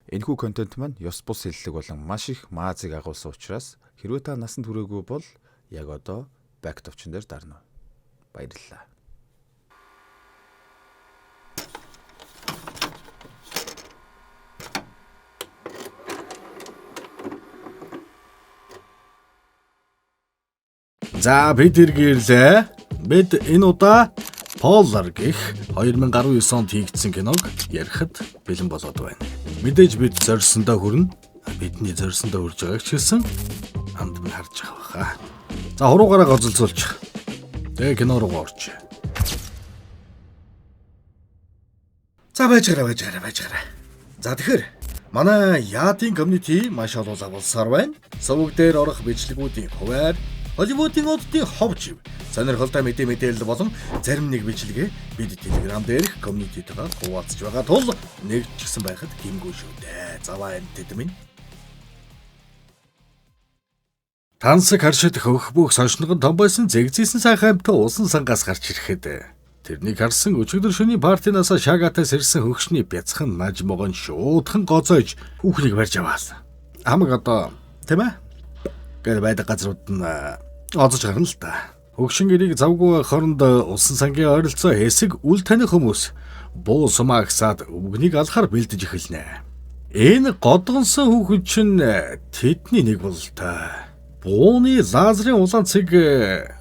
Энэхүү контент маань ёс бус хэллэг болон маш их маазыг агуулсан учраас хэрвээ та насанд хүрээгүй бол яг одоо back товчон дээр дарна. Баярлалаа. За бид иргэлээ. Бид энэ удаа Polar гэх 2019 онд хийгдсэн киног ярихад бэлэн болоод байна. Мэдээж бид зорьсондоо хүрнэ. Бидний зорьсондоо хүрж байгааг ч гэсэн хамт нь харж байгаа баха. За хуруугаараа гозолцуулчих. Тэгээ кино руу орч. За байж гараа. За тэгэхээр манай яадын community маш олон агуулсаар байна. Сувг дээр орох бичлэгүүдийн хуваар Hollywood-ийн оддын ховж сонирхолтой мэдээлэл болон зарим нэг бичлэгээ бид Telegram дээрх community-тэйгээ хуваалцж байгаа тул нэгж гисэн байхад гимгүй шүү дээ. Заваа энэ тэд минь. Тансаг харшид хөх бүх соншногон том байсан зэгзээсэн сайхан амтаа усан сангаас гарч ирэхэд тэрнийг харсан өчигдөр шөнийн партинаас шагатаас ирсэн хөгшний бяцхан наж могон шуудхан гоцойж хүүхнийг барьж аваасан. Хамаг одоо тийм ээ. Гэр байдаг газрууд нь олзож гарна л та. Хөгшин гэрийг завгүй хоронд усан сангийн ойролцоо хэсэг үл таних хүмүүс буу сумаагсаад өвгнийг алхаар бэлдэж эхэлнэ. Энэ годгонсон хүүхэд чинь тэдний нэг бол та. Бууны лазерын улаан цэг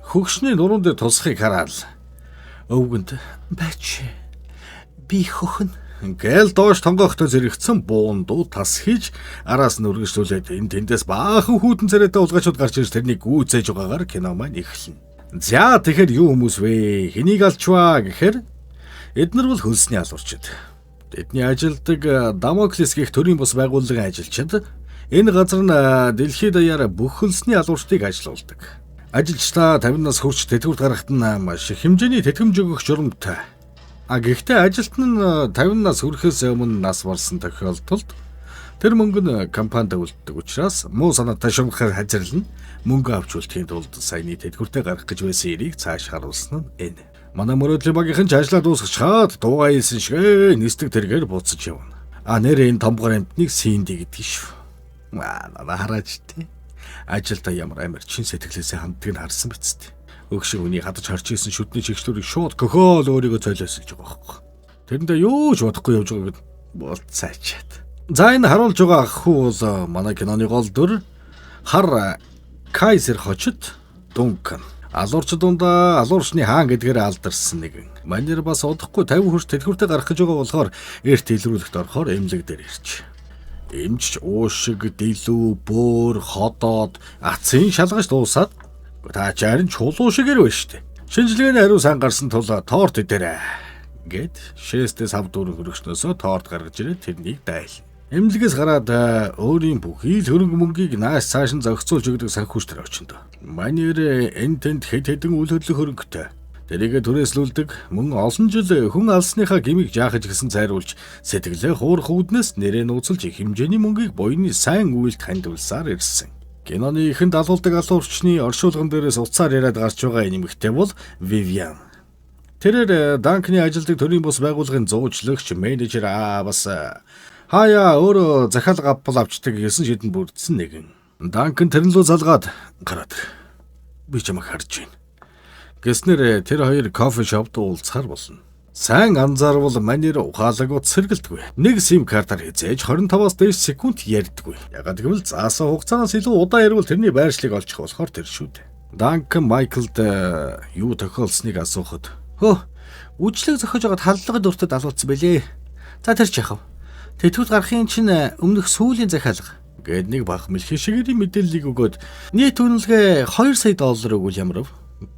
хөгшний нуруунд тусахыг хараад өвгөнд бач би хөхн гэл доош тонгохтой зэрэгцэн буундуу тас хийж араас нь үргэлжлүүлээд энэ тэндээс баахан хүүтэн царайтай улгачууд гарч ирж тэрнийг гүйцээж байгаагаар кино маань эхэлнэ. За тэгэхээр юу хүмүүс вэ? Хэнийг алчваа гэхээр эднэр бол хөлсний алуурчид. Тэдний ажилдаг Дамоклес гэх төрийн бус байгууллагын ажилчид энэ газар нь дэлхийд даяар бүх хөлсний алуурчдыг ажилуулдаг. Ажилчдаа 50-наас хүрч тэтгэврт гаргахад нь маш их хэмжээний тэтгэмж өгөх журамтай. Гэхдээ ажилт нь 50-наас хүрэхээс өмнө нас барсан тохиолдолд тэр мөнгө нь компанид үлддэг учраас муу санаатай шунгахаар хазирлан мөнгө авч үлдэхийн тулд саяны тэтгэвртээ гаргах гэж байсан эрийг цааш харуулсан нь энэ. Манай мөрөөдлийн багийнхан ч ажлаа дуусгачаад дуугаа хэлсэн шигэ нисдэг тэргээр буцаж явна. Нэр энэ томгор амтныг Синди гэдэг шүү. Наа хараач тий. Ажилдаа ямар амар чин сэтгэлээсээ ханддаг нь харсан биз дээ. Өгшин хүний хадаж харж исэн шүдний чигчлүүрийг шууд көхөөл өөрийгөө цойлоосолж байгаа байхгүй. Тэрэндээ юу ч бодохгүй явж байгааг болцаачаад. За энэ харуулж байгаа ах хүү бол манай киноны гол дүр хар Кайзер хочид Дункан. Алуурч дундаа алуурчны хаан гэдгээр алдарсан нэгэн. Манер бас удахгүй 50 хүрч тэтгэвртээ гарах гэж байгаа болохоор эрт илрүүлэхт орохоор эмнэлэг дээр ирч. Эмч уушиг, дэлүү, бөөр, ходоод, ацын шалгаж дуусаад та чарын чулуу шигээр байна штэ. Шинжилгээний хариу сайн гарсан тул торт идэрэ гэд шээстээс хав дүүрэн хөргөчнөөсөө торт гаргаж ирээд тэрнийг дайл. Эмнэлгээс гараад өөрийн бүхий л хөрөнгө мөнгийг нааш цааш нь зохицуулж өгдөг санхүүч төр очинд. Манер энэ тэнд хэд хэдэн үйл хөдлөх хөрөнгөтэй. Тэрийгэ түрээслүүлдэг мөн олон жил хүн алсныхаа гмийг жаахаж гисэн цайруулж сэтгэлээ хуурах үүднээс нэрээ нууцлж их хэмжээний мөнгийг буйны сайн үйлд хандуулсаар ирсэн. Киноны ихэнд алуулдаг алуурчны оршуулган дээрээс уцаар яриад гарч байгаа нэмэгтэй бол Vivian. Тэрээр Данкны ажилдаг төрийн бус байгууллагын зуучлагч менежер бас хаяа өөрөө захиалга авбал авчдаг гэсэн шийдэн бүрдсэн нэгэн. Данкн тэрнлүү залгаад гараад би чамайг харж байна. Гэснээр тэр хоёр кофе шопт уулзахаар болно. Сайн анзаарвал манер ухаалагууд сэргэлдэггүй. Нэг сим картаар хязээж 25-аас дээш секунд ярьдаггүй. Ягаад гэвэл заасан хугацаанаас илүү удаан ярил тэрний байршлыг олчих болохоор тэр шүү дээ. Данкан Майклд юу тохиолсныг асуухад үжлэг зохиож байгаад халдлагад өртөд алуулсан байлээ. За тэр ч яхав. Тэтгэврт гарахын чинь өмнөх сүүлийн захиалга гээд нэг бах мэлхий шигэрийн мэдээллийг өгөөд нийт үнэлгээ $2 сая өгвөл ямар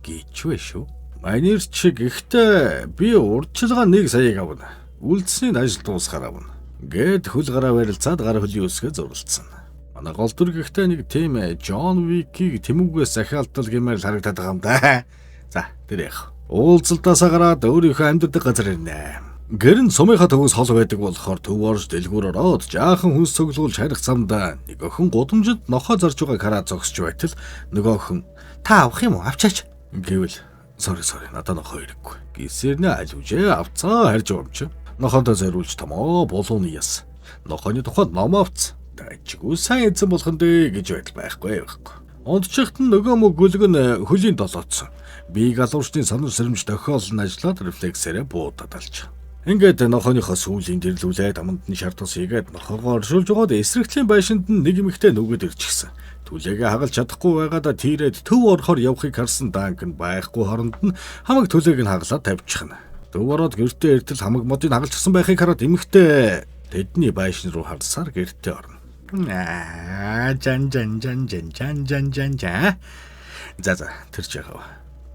гэчвэ шүү. Манер чи гэхдээ би урдчилгаа 1 саяг авна. Үлдсэний ажил дуусгаар авна. Гэд хөл гараа барилцаад гар хөлийн үсгээ зурлцсан. Манай гол дүр гэхдээ нэг тийм Джон Викийг тэмүүгээс захиалтал гэмээр харагдаад байгаа юм да. За тэр яах. Уулзалтаасаа гараад өөрийнхөө амьдардаг газар ирнэ. Гэрэн сумынхаа төвөөс хол байдаг болохоор төв орж дэлгүүр ороод жаахан хүнс цуглуулж харих замдаа нэг охин гудамжид нохоо зарж байгааг хараад зогсож байтал нөгөө охин та авах юм уу авчаач гэвэл sorry надад нохоо ирэхгүй. Гисэрнэ аль үжээ авцаа харж байгаа юм чи. Нохондоо зориулж томоо булууны яс. Нохооны тухайд ном авц. Дайчгүй сайн эзэн болох нь дээ гэж байдал байхгүй. Ондчихт нь нөгөө мөг гүлг нь хөлийн долооцсон. Би галуурчдын санар сэрэмж тохиолн ажиллаад рефлексээрээ буудаад алж. Ингээд нохооныхоо сүүлийн дэрлүүлээд аманд нь шартус хийгээд нохоогоо оршуулж байгаад эсрэгтлийн байшинд нь нэг эмэгтэй нүгэд ирчихсэн. Түлээгээ хагалж чадахгүй байгаадаа тийрээд төв орохоор явахыг харсан Данкан байхгүй хоронд нь хамаг түлээг нь хагалаад тавьчихна. Төв ороод гэртээ эртэл хамаг модыг хагалчихсан байхыг хараад эмэгтэй тэдний байшин руу харсаар гэртээ орно. Жан. За тэр ч яхав.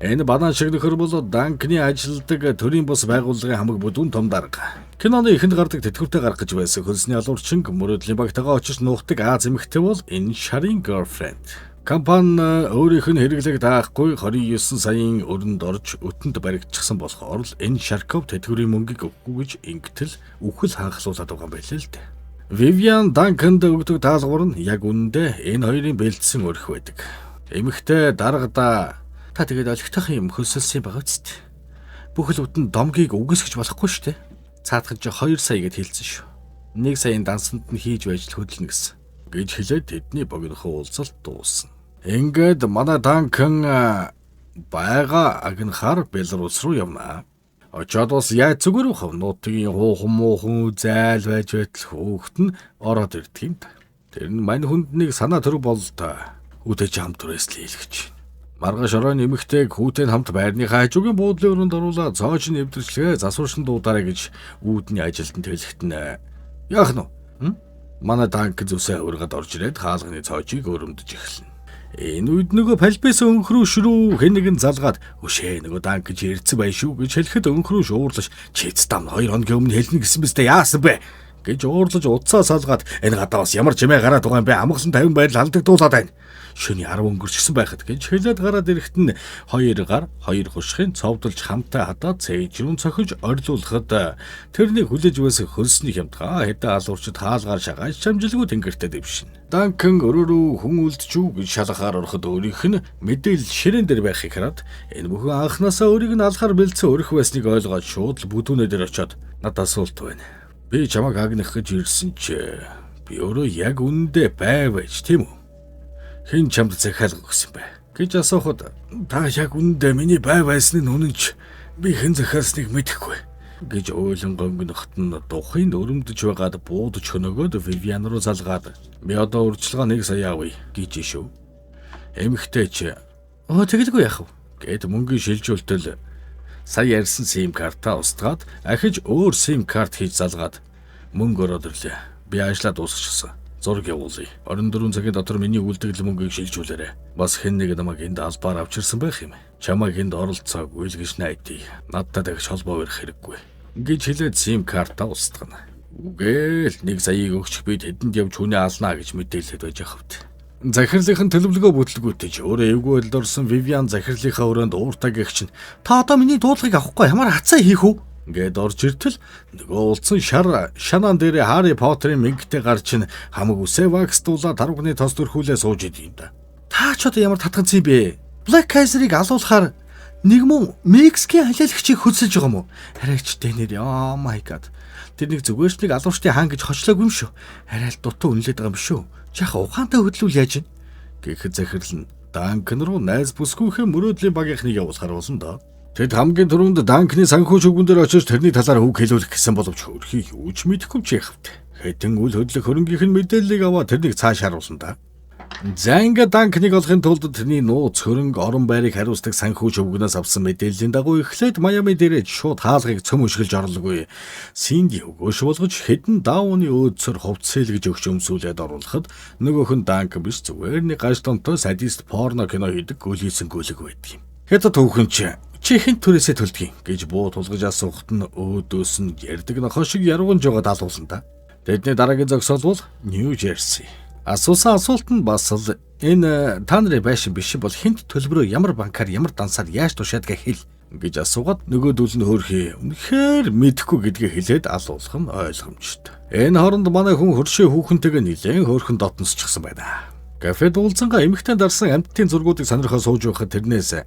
Энэ банан шиг нөхөр бол Данкны ажилдаг төрийн бус байгууллагын хамаг бүдүүн том дарга. Киноны эхэнд гардаг тэтгэвртэй гаргаж байсан хөлсний алуурчин мөрөөдлийн багтагаа очиж нуугдаг Аз эмэгтэй бол энэ Шарын girlfriend. Компани өөрийнх нь хэрэглэг даахгүй 29 саяын өрөнд орж өтөнд баригдчихсан болохоор л энэ Шарков тэтгэврийн мөнгийг өгөхгүй гэж ингэтэл үхэл ханхлуулаад байгаа юм байлээ л дээ. Vivian Данканд өгдөг даалгавар нь яг үнэндээ энэ хоёрын бэлдсэн өрх байдаг. Эмэгтэй даргада та тэгээд олигтойхон юм хөлсөлсөн байгаа үст. Бүхэл бүтэн домгийг үгүйсгэж болохгүй шүү дээ. Цаадхан ч 2 сая гэд хэлсэн шүү. 1 саяын дансанд нь хийж байж хөдөлнө гэсэн. Гэж хэлээд тэдний богинохоо уулзалт дуусна. Ингээд манай Данкан бага агнахаар Белорус руу явна. Очоод бас яаж зүгээр вэ? Нутгийн хуухан муухан зайл байж байтал хөөхт нь ороод ирдэг юм. Тэр нь мань хүнд нэг санаа төрөг бол та үдэж хамт түрээслээ хэлгэж. Маргааш оройн эмэгтэйг хүүтэй хамт байрныхаа хажуугийн буудлын өрөөнд оруулаад цоож нэвтрчлээ засваршин дуудаарай гэж үүдний ажилтнанд хэлэхэд нь яах нь вэ? Манай Данк зүсээ ургаад орж ирээд хаалганы цоожийг өрөмдөж эхэлнэ. Энэ үед нөгөө палбес өнхрүү шрүү хэн нэгэн залгаад өшөө нөгөө Данк гэж ирцэн бай шүү гэж хэлэхэд өнхрүү шуурлаж чиц дам 2 хоногийн өмнө хэлнэ гэсэн мэт яасан бэ гэж уурлаж уцаа салгаад энэ гадаа бас ямар жимээ гараад байгаа юм бэ амгалан 50 байдал алдагдуулаад байна. Шөний 10 өнгөрчихсөн байхад гэж хэлээд гараад ирэхэд нь 2 гар 2 хушхын цовдолж хамтаа хадаад цэйжрүүн цохиж орилуулахад тэрний хүлээж байсан хөлсний хямдгаа хэдэн алуурчид хаалгаар шагааж чамжилгүй тэнгэртээ дэвшин. Данкан өрөөрөө хүн үлдчихв гэж шалгахаар ороход өөрийнх нь мэдээлэл ширээн дээр байхыг хараад энэ бүхэн анханасаа өөрийг нь алхаар бэлдсэн өрх байсныг ойлгоод шууд л бүдүүнээ дээр очиод надад асуулт байна. Би чамайг агнах гэж ирсэн ч би өөрөө яг үнэндээ байвч тийм үү? Хэн чамд захиалга өгсөн бэ гэж асуухад та яг үнэндээ миний бай байсны нь үнэнч би хэн захиалсныг мэдэхгүй гэж ойлон гонгнохт нь духын өрөмдөж байгаад буудаж хөнөөгөөд Vivian руу залгаад би одоо урьдчилгаа 1 сая авъя гэж шүү. Эмэгтэй ч тэгэлгүй яах вэ гэд мөнгөний шилжүүлтэл сая ярьсан SIM картаа устгаад ахиж өөр SIM карт хийж залгаад мөнгө ороод ирлээ. Би ажлаа дуусгачихсан. Зураг явуулъя. 24 цагийн дотор миний үйлдвэрлэл мөнгийг шилжүүлээрэй. Бас хэн нэг намайг энд албаар авчирсан байх юм. Чамайг энд оролцоог үйлгэж найдаа. Надтай дахиж холбоо барих хэрэггүй. Гэж хэлээд SIM картаа устгана. Үгээл 1 саяыг өгчих би тэдэнд явж хүнээ алнаа гэж мэдээлэлд байж ахвт. Захирлынхын төлөвлөгөө бүтлгүүтэж өөрөө эвгүй байдалд орсон Vivian захирлынхаа өрөөнд ууртаа гэгч нь та одоо миний дуудлагыг авахгүй ямар хацаа хийх үү? Гээд орж иртэл нөгөө улцсан шанаан дээр Harry Potter-ийн мэнгтэй гарч ин хамаг үсээ ваксдуулаад тарганы тос төрхүүлээ сууж идэв юм да. Та ч одоо ямар татганц юм бэ? Black Kaiser-ыг алуулахаар нэг мөн Мексикийн халиалагчийг хөдсөж байгаа юм уу? Хараач дэнэр oh my god. Тэр нэг зүгээрч нэг алуурчдын хаан гэж хочлоогүй юм шүү. Арай л дутуу үнэлээд байгаа юм шүү. Жах ухаантай хөдлүүл яаж ин? Гэхэд захирал нь Данкан руу найз бүсгүйхэн мөрөөдлийн багийнхныг явуулахар болсон доо. Тэд хамгийн түрүүнд Данкны санхүү шүгэн дээр очиж тэрний талаар үг хэлүүлэх гэсэн боловч хөрхий юу ч мэдэхгүй ч яхавт. Хэдэн үл хөдлөх хөрөнгөхийн мэдээллийг аваад тэрнийг цааш харуулсан да. Занга Данкныг олохын тулд тэрний нууц хөрөнгө орон байрыг хариуцдаг санхүү шүгнээс авсан мэдээллийн дагуу эхлээд Майами дээрээ шууд хаалгыг цөм өшгөлж орлоггүй. Синди өгөөш болгож хэдэн даауны өөдсөр хувцсэл гэж өгч өмсүүлээд оруулахад нөгөөх нь Данк биш зүгээр нэг гажтонтой садист порно кино хийдэг гөлийсэн гөлөг байдаг юм. Хэд түүхэн чи хэн түрээсээ төлдөг гэж буу тулгаж асуухт нь өөдөөс нь ярддаг нохоо шиг яргуунж байгаа даалгуулсан та. Тэдний дараагийн зогсоол бол Нью Жерси. Асуусан асуулт нь бас л энэ та нарын байшин биш бол хинт төлбөрөө ямар банкар ямар дансаар яаж тушаадгаа хэл гэж асуугаад нөгөөдөл нь хөөрхий үнэхээр мэдэхгүй гэдгээ хэлээд алуулах нь ойлгомжтой. Энэ хооронд манай хүн хөршөө хүүхэнтэйгээ нэлээд хөөрхөн дотносчихсан байна. Кафед уулзангаа эмэгтэй дарсан амьтдын зургуудыг сонирхоо сууж байхад тэрнээс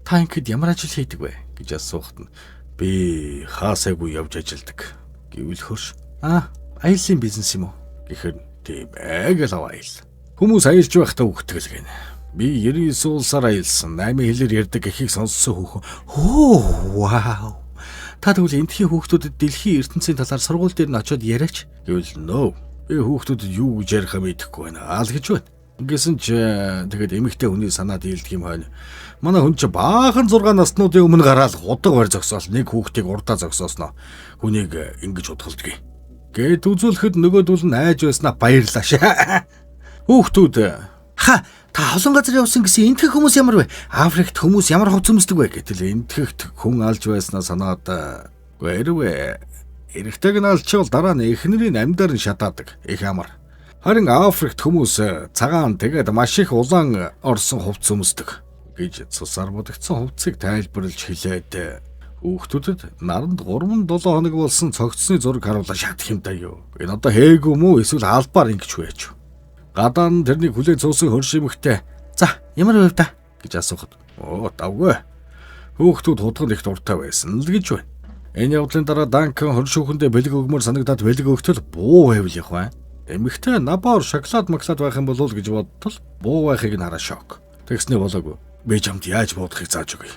та ингэд ямар ажил хийдэг вэ гэж асуухад нь би хаасайгүй явж ажилдаг гэвэл хөрш Аяллаа бизнес юм уу? Гэхээр тийм ээ гэж авайл. Хүмүүс аялж байхдаа үгтгэл гэнэ. Би 99 улсаар аялсан. 8 хэлээр ярьдаг гэхийг сонссон хүүхэн. Оо вау. Та тэгвэл энтхийн хүүхдүүдэд дэлхийн ертөнцийн талаар сургууль дээр нь очиод яриач гэвэл нөө. Би хүүхдүүдэд юу гэж ярих юм мэдэхгүй байна. Аал гэж байна. Гэсэн ч тэгээд эмэгтэй хүний санаа дийлдэг юм байна. Манай хүн чи баахан 6 наснуудын өмнө гараад удаг барь зогсоол нэг хүүхдийг урдаа зогсоосноо. Хүнийг ингэж удгалдаг. Гэт үзүүлэхэд нөгөөдөл нь айж байснаа баярлаа шээ. Хүүхдүүд та олон газар явсан гэсэн энтэх хүмүүс ямар вэ? Африкт хүмүүс ямар хувц өмсдөг вэ гэтэл энтгэхт хүн алж байснаа санаад гэрвэ. Эрэгтэйг нь алчвал дараа нь эхнэрийн амьдаар нь шатаадаг. Их амар. Харин Африкт хүмүүс цагаан тэгээд маш их улаан орсон хувц өмсдөг гэж цусаар бодогдсон хувцсыг тайлбарлаж хэлээд хүүхдүүдэд наранд 3-7 хоног болсон цогцсны зураг харуулж шатах юм даа юу. Энэ одоо хээг юм уу эсвэл албаар ингэж байж. Гадаа нь тэрнийг хүлээн цуусан хөршимхтэй. За, ямар байв та гэж асуухад. Оо, давгүй. Хүүхдүүд хутганд их дуртай байсан л гэж байна. Энэ явдлын дараа Данкан хөршүүхэндээ бэлэг өгмөр санагдаад бэлэг өгтөл буу байвал явах бай. Эмэгтэй набор шоколад маклад байх юм болов гэж бодтол буу байхыг нь хараа шок. Тэгснээ болоогүй. Би чамд яаж буудахыг зааж өгье.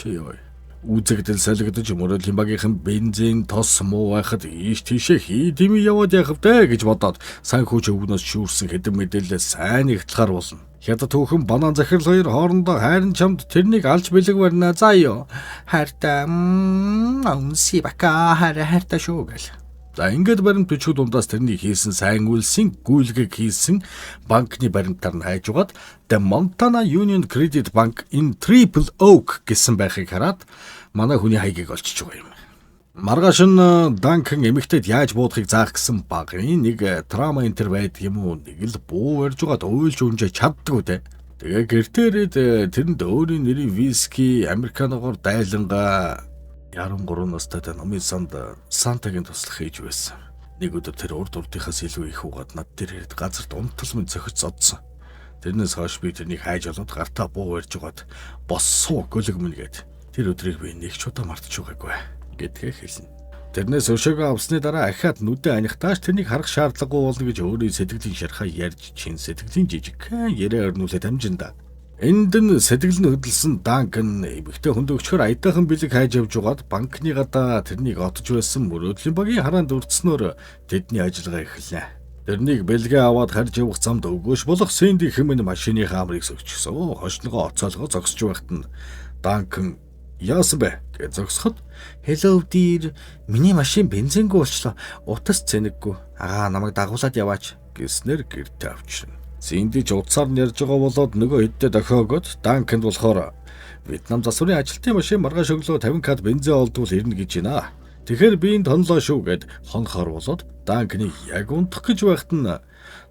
Ёо. Үзэгдэл солигдож мөрөлийн багийнхан бензин тос муу байхад ийш тийшээ хийдими яваад яхав даа гэж бодоод санхүүч өвгнөөс шүүрсэн хэдэн мэдээлэл сайн ихтлахаар болно. Хятад түүхэн банан захирал хоёр хоорондоо хайрын чамд тэрнийг алж бэлэг барина заа ёо. Хайртай амси бака хайртай шүү гэл. За ингээд баримт бичиг дундаас тэрний хийсэн сайн үйлсийн гүйлгийг хийсэн банкны баримтаар нь хайж угаад The Montana Union Credit Bank in Triple Oak гэсэн байхыг хараад манай хүний хаягийг олчиж байгаа юм. Маргааш нь Данкан эмэгтэйд яаж буудахыг заах гэсэн багын нэг трама энтер байдаг юм уу? Нэг л буу барьж угаад уйлж унжаа чаддгүй те. Тэгээ гэртээрээд тэрэнд өөрийн нэрийн виски, американогоор дайлангаа 13 настайдаа номын санд Сантагийн туслах хийж байсан. Нэг өдөр тэр урд урдынхаас илүү их угаад над дээр ирээд газарт унтал мэд зохиж зодсон. Тэрнээс хойш би тэрнийг хайж олоод гартаа буу барьж угаад боссуу гөлөг мэн гээд тэр өдрийг би нэг ч удаа мартаж байгаагүй гэдгээ хэлнэ. Тэрнээс өшөөгөө авсны дараа ахаад нүдэ анихтааш тэрнийг харах шаардлагагүй болно гэж өөрийн сэтгэлийн шархаа ярьж чин сэтгэлийн жижиг яриа өрнүүлээд амжинда. Энд нь сэтгэл нь хөдөлсөн Данкан эмэгтэй хүнд өгчхөр аятайхан бэлэг хайж явж угаад банкны гадаа тэрнийг отож байсан мөрөөдлийн багийн хараанд өртснөөр тэдний ажиллагаа эхэллээ. Тэрнийг бэлгээ аваад харж явах замд өгөөш болох Сэнди хэмээн машины хаамрыг сөгчихсөн. Хошногоо оцоолгоо зогсож байхад нь Данкан яасан бэ гэж зогсоход "Hello dear, миний машин бензингүй болчлоо. Утас цэнэггүй. Намайг дагуулад яваач" гэснээр гэртээ авчирна. Сэнди ч утсаар нь ярьж байгаа болоод нөгөө хэддээ дохиогоод Данканд болохоор Вьетнам засварын ажилтны машин маргааш өглөө 50 кад бензин олдвол ирнэ гэж байна. Тэгэхээр би энд хонлоо шүү гэд хонхоор болоод Данкны яг унтах гэж байхад нь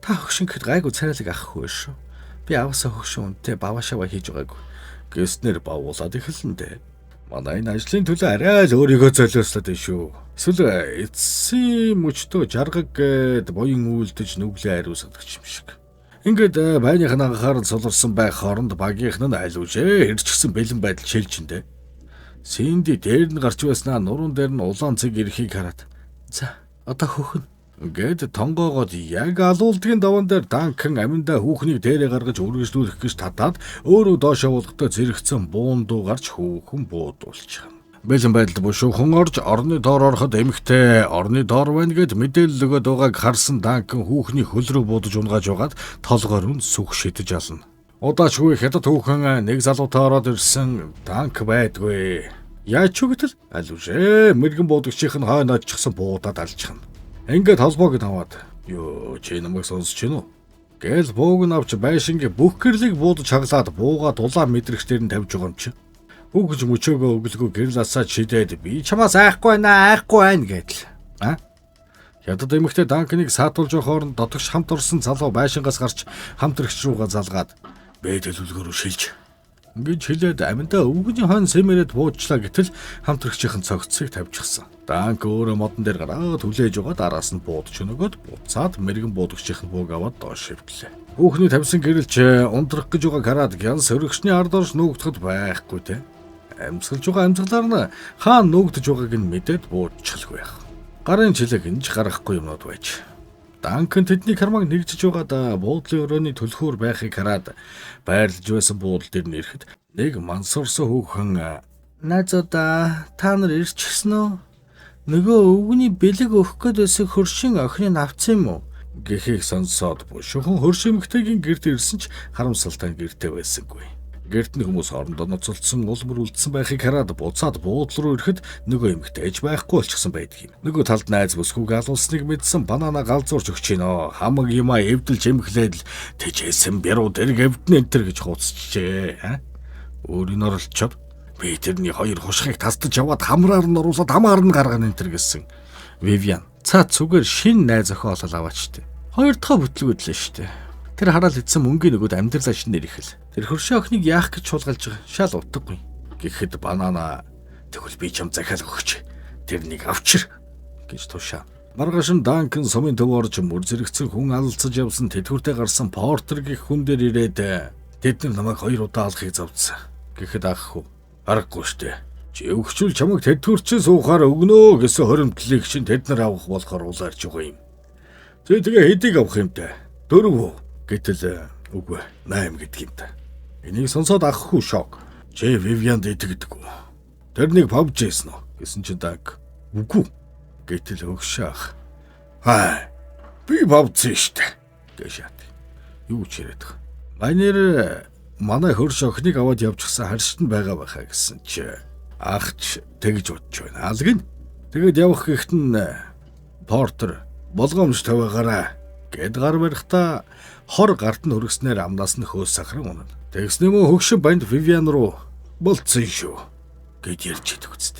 та хөгшингэд гайгүй царайлаг авахгүй шүү. Би аваасаа хөгшин үнтэй бавашава хийж байгаагүй. Гэснээр бавуулаад эхэлнэ. Манай энэ ажлын төлөө арай л өөрийгөө золиослоод байна шүү. Эсвэл эцсийн мөчтөө жаргаг гэд буян үйлдэж нүглээ ариусгадагч юм шиг. Ингээд байрны анхаарал суларсан байх хооронд багийнх нь айлуужээ хэрчгсэн бэлэн байдал шилжиндэ. Сэнди дээр нь гарч байснаа нуруунд дээр нь улаан цэг ирэхийг хараад "За, одоо хөөхнө" гэд тонгоогоод яг алуулдгийн даван дээр Данкан аминдаа хүүхнийг дээрээ гаргаж үргэлжлүүлэх гэж татаад өөрөө доошоо болгохдоо зэрэгцэн буун дуу гарч хүүхэн буудуулчихна. Бэлэн байдалд бушуухан орж орны доор ороход эмэгтэй орны доор байна гэд мэдээлэл өгöd байгааг харсан Данкан хүүхний хөл рүү буудаж унгааж байгаад толгоор нь сүх шидэж ална. Удаачгүй хятад хүүхэн нэг залуутай ороод ирсэн Данк байдгүй. Яаж ч үгтэл алужээ мэрэгэн буудагчийн хойно очихсан буудаад алчихна. Ингээд холбоог нь аваад "Юу чи намайг сонсож байна уу?" Гэл бууг нь авч байшингийн бүх гэрлийг буудаж хаглаад буугаа дулаан мэдрэгчдэр нь тавьж байгаа юм чи. Үгж мөчөөгөө өглөгөө гэрласаа чидээд "Би чамаас айхгүй байна гэдэл. Хятад эмэгтэй Данканыг саатуулж хооронд дотогш хамт орсон залуу байшингаас гарч хамтрагч руугаа залгаад "Бэ төлөвлөгөөрөө шилж" гэж хэлээд аминдаа өвгөний хон сэмэрэд буудлаа гэтэл хамтрагчийн цогцсыг тавьчихсан. Данк өөрөө модон дээр гараад хүлээж угаад араас нь буудаж өнөгөөд буцаад мэрэгэн буудагчийн бууг аваад доош шивтлээ. Хүүхний тавьсан гэрэлч ундрах гэж байгааг хараад гянс өргөчний ард орж нүүгдэхэд байхгүй те. Амьсгалж байгаа амьсгалаар нь хаан нүүгдэж байгааг нь мэдээд бууччихлгүй байх. Гарын жилэг инж гарахгүй юмнууд байж. Данкан тэдний кармаг нэгжиж байгаадаа буудлын өрөөний төлхөөр байхыг хараад байрлаж байсан буудал дээр нэрэхэд нэг мансарсан хүүхэн "Найзуудаа, та нар ирчихсэн үү? Нөгөө өвгний бэлэг өгөх гээд байсан хөршин охиныг авсан юм уу?" гэхийг сонсоод бушуухан хөршин эмэгтэйгийн гэрт ирсэн ч харамсалтай гэртээ байсангүй. Гэрт нь хүмүүс хоорондоо ноцолдсон улмөр үлдсэн байхыг хараад буцаад буудлал руу ирэхэд нөгөө эмэгтэйж байхгүй болчихсон байдаг юм. Нөгөө талд найз бүсгүйг алуулсныг мэдсэн банана галзуурч өгч гинөө. Хамаг юмаа эвдэлж эмхлээд л "Тэжээсэн бяруу дэрэг эвдэн энтер" гэж хууцчихжээ. Өөрийн оролцоод "Би тэрний хоёр хушхыг тасдаж яваад хамраар нь оруулаад хамаар нь гаргана энтер" гэсэн. Вивиан цаад зүгээр шин найз охин олол аваачтай. Хоёр дахь бүтлгүүдлээ штэ. Тэр хараад идсэн мөнгөний нөгөөд амьдралаа шинээр ихэл. Тэр хөршин охиныг яах гэж чуулгалж байгаа. Шал утгагүй. Гэхэд банана "Тэгвэл би чам захиал өгч. Тэрнийг авчир" гэж тушаа. Маргааш нь Данкан сумын төв орж мөр зэрэгцэн хүн алалцаж явсан тэтгэвртэй гарсан Портер гэх хүн дээр ирээд "Тэд нар намайг 2 удаа алахыг завдсан." Гэхэд "Ах уу, аргагүй штэ. Чи өгчүүл чамайг тэтгэврчин суухаар өгнө гэсэн хоримтлыг чинь тэд нар авах болохоор улаарч байгаа юм. Тэгээ хэдийг авах юм те? 4 үү? Гэтэл үгүй 8 гэдэг юм та. Энийг сонсоод ах хүү шок. Чи Вивианд итгэдэггүй. Тэрнийг павж ийсэн үү гэсэн чи Данк. Үгүй. Гэтэл өгшаах. Би павцсан штэ. Гэшат. Юу ч яриад байгаа. Манай хөрш охиныг аваад явчихсан харшид нь байгаа байхаа гэсэн чи ахч тэгж бодож байна. Алгин. Тэгэд явах гэхэд нь Портер болгоомж тавиагаараа гэд гар барихта хор гарт нь хөргснээр амнаас нь хөөс сахран унана. Тэгснэ мө хөгшин банд Вивиан руу болцсон шүү гэж ярьж идэг үст.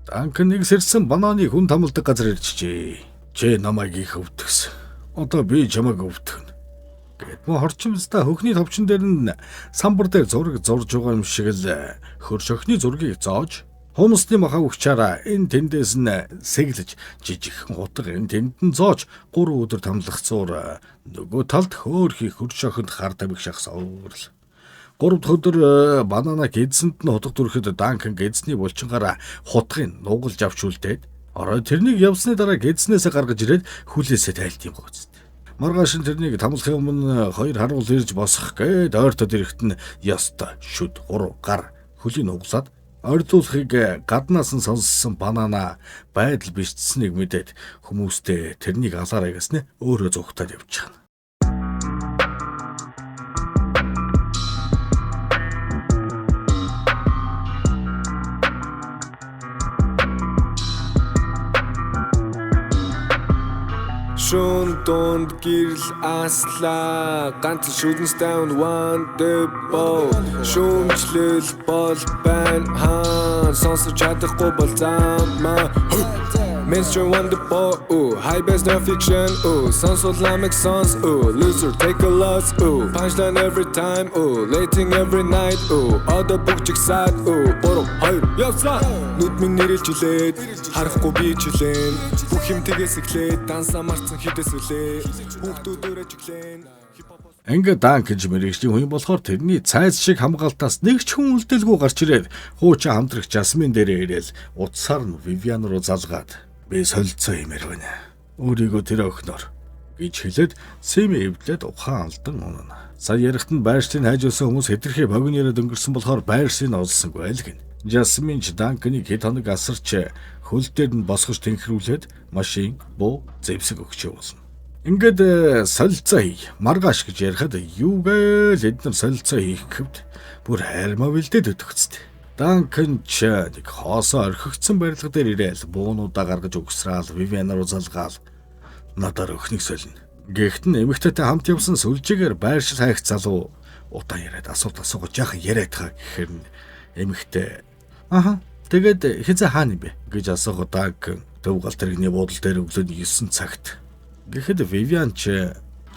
Данкан нэг сэрсэн бананы хүн тамалдаг газар ирчихжээ. Чи намайг их өвдгсөн. Одоо би чамайг өвдгөн. Гэт мө хорчимстай хөхний товчон дээр нь самбар дээр зураг зурж байгаа юм шиг л хөрш охины зургийг зоож Хомсны махаа өгчаараа энэ тэндээс нь сэглэж жижигхэн хутга энэ тэнд нь зоож 3 өдөр тамлах зуур нөгөө талд хөөрхий хөрш охинд хар тамхи шахсаурл. 3 дахь өдөр банана гэдсэнд нь хутга дүрэхэд Данкан гэдсний булчингаараа хутгыг нугалж авч үлдээд орой тэрнийг явсны дараа гэдснээсээ гаргаж ирээд хүлээсээ тайлт юм гоц. Маргааш нь тэрнийг тамлахын өмнө 2 харуул ирж босох гээд ойртод ирэхэд нь яста шүд 3 гар хөлийн нуглаад ордуулахыг гаднаас нь сонссон банана байдал бишцсэнийг мэдээд хүмүүстэй тэрнийг алаарай гэснэ өөрөө зүгтаад явж байгаа. Шүн донд гэрэл аслаа ганц шүдэн stand one depot шүмжлэл бол байна хаан сонсож чадахгүй бол замаа Mainstream wonderful, high best no fiction, сонсол ламиг songs, loser take a loss, punchline every time, lating every night, одоо бүгжиг саад, бороо хоёр явсаа нүд минь нэрэлж үлээд харахгүй би чилэн бүх юм тэгээс эхлээд дансаа марцсан хідээс үлээ хүүхдүүд өрөөжглэн Ингээ Данкан мэрэгчлийн хүн болохоор тэрний цайз шиг хамгаалтаас нэг ч хүн үлдээлгүй гарч ирээд хуучин хамтрагч Жасмин дээрээ ирээл утсаар нь Вивиан руу залгаад би солилцоо юмэр байна. Өөрийгөө тэр охиноор гэж хэлээд Сэми эвдлээд ухаан алдан унана. Сая ярихт нь байршийн хайжуулсан хүмүүс хэтэрхий богинороо дөнгөрсөн болохоор байршийг олсонгүй л гин. Жасмин ч Данканыг хэд хоног асарч хөл дээр нь босгож тэнхрүүлээд машин, буу, зэвсэг өгч явуулна. Ингээд солилцоо хий. Маргааш гэж ярихад юугээл эдгээр солилцоо хийх гэвд бүр хайрмаа бэлдээд өтгөцтэй. Данкан ч нэг хоосоо орхигдсан барилга дээр ирээл буунуудаа гаргаж өгсраал Вивиан руу залгаал надаар өхнийг солино. Гэхдээ эмэгтэйтэй хамт явсан сүлжээгээр байршил хайх залуу утаа яриад асуулт асууж яах яриад байгаа гэхээр эмэгтэй тэгээд хизээ хаана юм бэ гэж асуугаад Данкан төв гал тэрэгний буудлын дээр өглөөний 9 цагт. Гэхэд Вивиан чи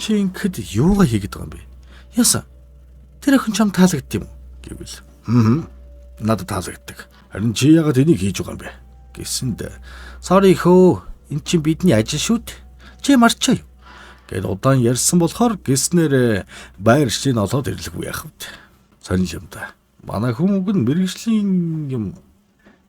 ингэхэд юугаа хийгээд байгаа юм бэ? Яса. Тэр охин чам таалагдд юм уу гэвэл. Надад таалагддаг. Харин чи яагаад энийг хийж байгаа юм бэ? Гэсэнд sorry хөө. Энд чинь бидний ажил шүү дээ. Чи марчаа юу? Гэт удаан ярьсан болохоор гиснээр байршийг олоод ирлэггүй яах вэ? Сонир юм да. Манай хүмүүг нь мэрэгжлийн юм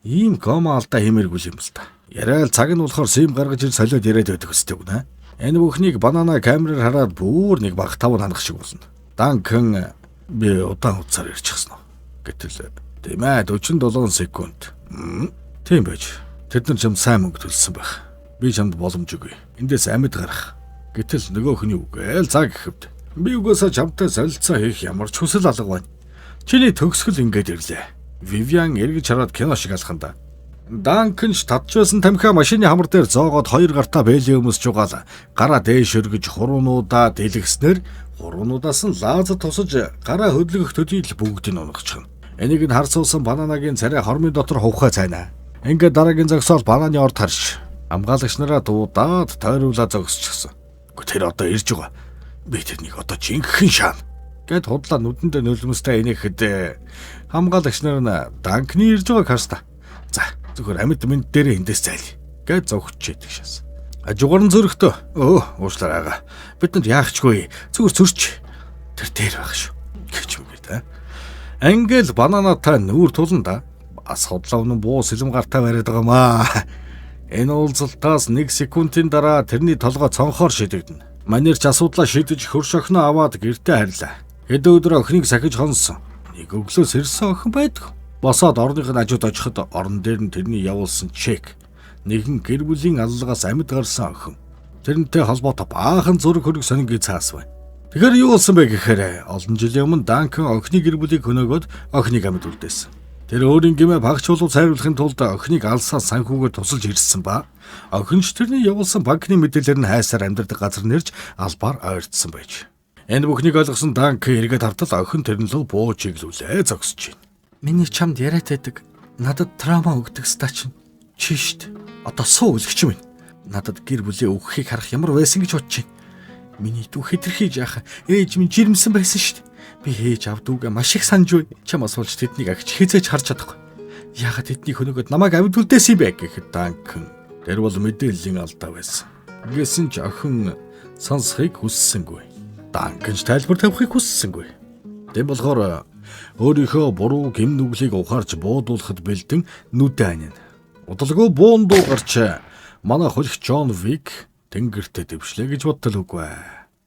ийм кома алдаа хэмээргүй юм л та. Яриа л цаг нь болохоор сим гаргаж ир солиод яриад байдаг өстэй гүнэ. Энэ бүхнийг банана камераар хараад бүр нэг баг тав ханах шиг болно. Данкан би удаан хугацаар ирчихсэн нь. Гэтэл тийм ээ 47 секунд. Тийм байж. Тэд нар ч сайн мөнгө төлсөн байх. Би чамд боломж өгье. Эндээс амьд гарах. Гэтэл нөгөөх нь юу гээл цаг гэхэд би угаасаа чамтай солилцоо хийх ямар ч хүсэл алга байна. Чиний төгсгөл ингэж ирлээ. Вивиан эргэж хараад кино шиг алханда. Данканч татчихсан тамхиа машины хамар дээр зоогоод хоёр гартаа бэлээ өмсч угаал. Гараа дээш өргөж хуруунаудаа дэлгэснээр хуруунаудаас нь лазер тусаж гараа хөдлөх төдийл бүгдийг унгахчихна. Энийг нь харсуусан бананагийн царай хормын дотор хувхаа цайна. Ингээд дараагийн зогсоол бананы орд харш. Хамгаалагч нараа дуудаад тойруулаа зогсчихсон. Тэр одоо ирж байгаа. Би тэрнийг одоо жинхэнэ шаана. Гэт худлаа нүдэндээ нулимстай инехэд хамгаалагч нар нь Данкны ирж байгааг харста. За зөвхөн амьд мэд дээр эндээс зайл. Гэт зогсчээд шээс. Ажугаарн зөрөгтөө. Уушлаараа. Бид нар яахчгүй. Зүгээр зөрч. Тэр дээр байх шүү. Гэж юм би та. Ангел бананатай нүүр туланда бас худлаа өмнө буу сэлэм гартаа бариад байгаа маа. Энэ уулзалтаас 1 секундын дараа тэрний толгой цонхоор шидэгдэнэ. Манерч асуудлаа шийдэж хөрш охиноо аваад гэртээ харьлаа. Хэдэн өдөр охиныг сахиж хонсон. Нэг өглөөс ирсэн охин байдаг. Босоод орных нь ажууд очиход орон дээр нь тэрний явуулсан чек. Нэгэн гэр бүлийн аллагаас амьд гарсан охин. Тэрнтэй холбоотой баахан зураг хөрөг сонингийн цаас байна. Тэгэхээр юу болсон бэ гэхээр олон жилийн өмнө Данкан охины гэр бүлийг хөнөөгөөд охиныг амьд үлдээсэн. Тэр өөрийн гимээ багч болов сайруулахын тулд охиныг алсаа санхүүгээр тусалж ирсэн ба охинч тэрний явуулсан банкны мэдээлэлээр нь хайсаар амьдардаг газар нэрж албаар ойртсон байж. Энэ бүхнийг ойлгосон Данкан эргээд хавтал охин тэрнлөө буу чиглүүлээ зогсож байна. Миний чамд яриад байдаг. Надад траума өгдөг стач чи штт. Одоо суу үлгч юм. Надад гэр бүлийн өгөхийг харах ямар байсан гэж бодож байна. Миний дүү хэтэрхийж яах ээж минь жирэмсэн байсан штт. Би хээж авдууга маш их санаж байна. Чам асуулж тэднийг агч хизээж харж чадахгүй. Яагаад тэдний хөнөөгд намайг амьд үлдээсэн бэ гэхэд Данкан тэр бол мэдээллийн алдаа байсан. Гэсэн ч охин сонсхийг хүссэнгүй. Данканч тайлбар тавихыг хүссэнгүй. Тэм болохоор өөрийнхөө буруу гим нүглийг ухаарч буудуулахад бэлдэн нүдэ анина. Удалгүй буун дуу гарч манай хөлх Джон Вик тэнгэртээ дэвшлээ гэж бодтол үгүй.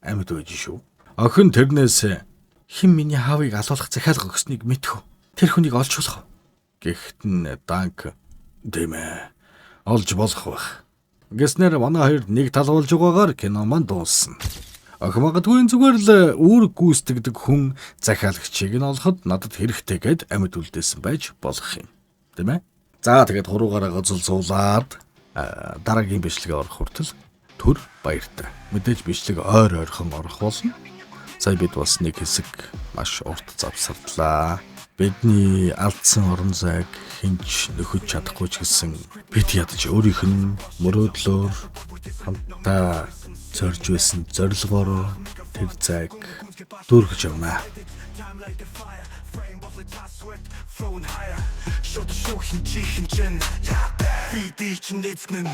Амьд байж шүү. Охин тэрнээс хэн миний хаавыг алуулах захиалга өгснгийг мэдхүү. Тэр хүнийг олж болох. Гэхдээ Данк дэмэ олж болох байх. Гэснээр манай хоёр нэг тал болж байгаагаар кино маань дууссан. Охин магадгүй зүгээр л үүрэг гүйцэтгэдэг хүн захиалагчийг нь олоход надад хэрэгтэй гэд амьд үлдээсэн байж болох юм. Тийм ээ? За тэгээд хуруугаараа гоцолцуулаад дараагийн бичлэгээ орох хүртэл төр баяртай. Мэдээж бичлэг ойрхон орох болно. Сая бид бас нэг хэсэг маш урт завсарлаа. Бидний алдсан орон зайг хинч нөхөж чадахгүй ч гэсэн бид ядаж өөрийнх нь мөрөөдлөөр хамтдаа зорж байсан зорилгоор тэр зайг дүүргэж явна. Шот шохин чихэн чин. Би ди чин дэцгэн.